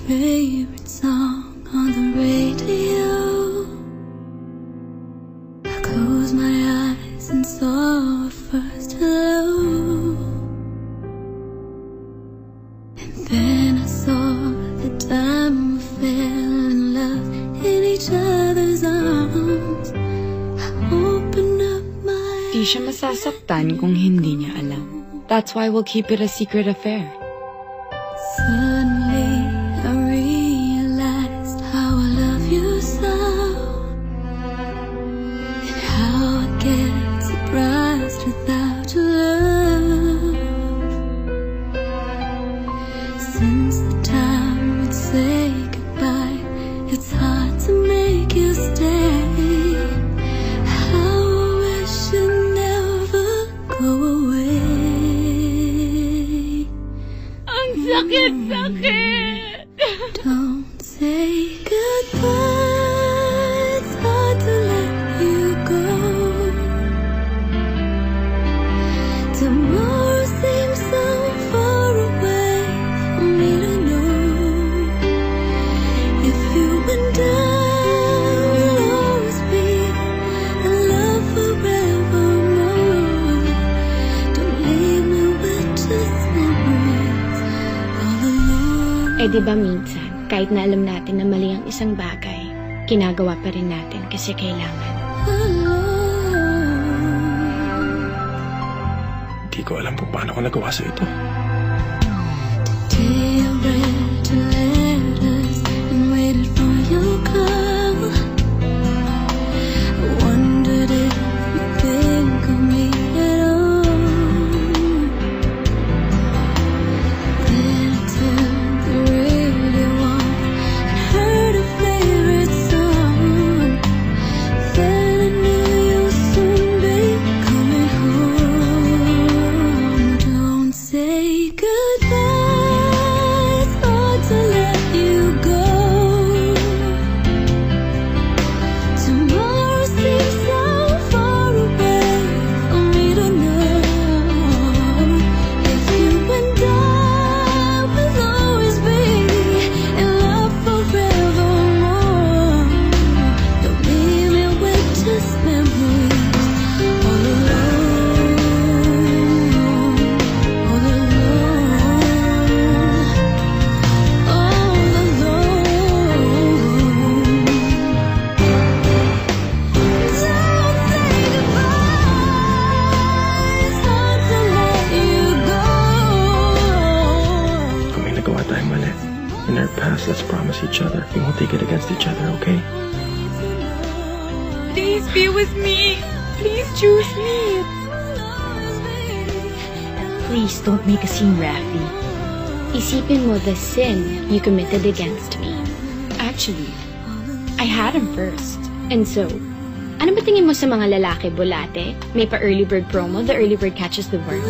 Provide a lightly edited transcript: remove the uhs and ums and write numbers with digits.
favorite song on the radio. I closed my eyes and saw a first hello, and then I saw the time we fell in love in each other's arms. I opened up my Di siya masasaktan kung hindi niya alam. That's why we'll keep it a secret affair. Suddenly I realized how I love you so, and how I get surprised without your love. Since the time we'd say goodbye, it's hard to make you stay. How I wish you'd never go away. Sakit! Don't say goodbye, it's hard to let you go. Tomorrow seems so far away for me to know. If you and I will always be in love forevermore, don't leave me with just memories all alone. Eh di ba minsan, kahit na alam natin na mali ang isang bagay, ginagawa pa rin natin kasi kailangan. Hindi ko alam kung paano ko nagawa sa ito. Today I read your letters and waited for your call. I wondered if you think of me at all. Then I turned the radio on and heard a favorite song. Then I knew you'll soon be coming home. Don't say goodbye, it's hard to let you go. Tomorrow seems so far away for me to know. If you and I will always be in love forevermore, don't leave me with just memories all alone, all alone, all alone. Don't say goodbye, it's hard to let you go. Kung may nagawa tayong mali, in our past, let's promise each other we won't take it against each other, okay? Please be with me. Please choose me. Please don't make a scene, Rafi. Isipin mo the sin you committed against me. Actually, I had him first. And so, ano ba tingin mo sa mga lalaki, bulate? May pa-early bird promo, the early bird catches the worm.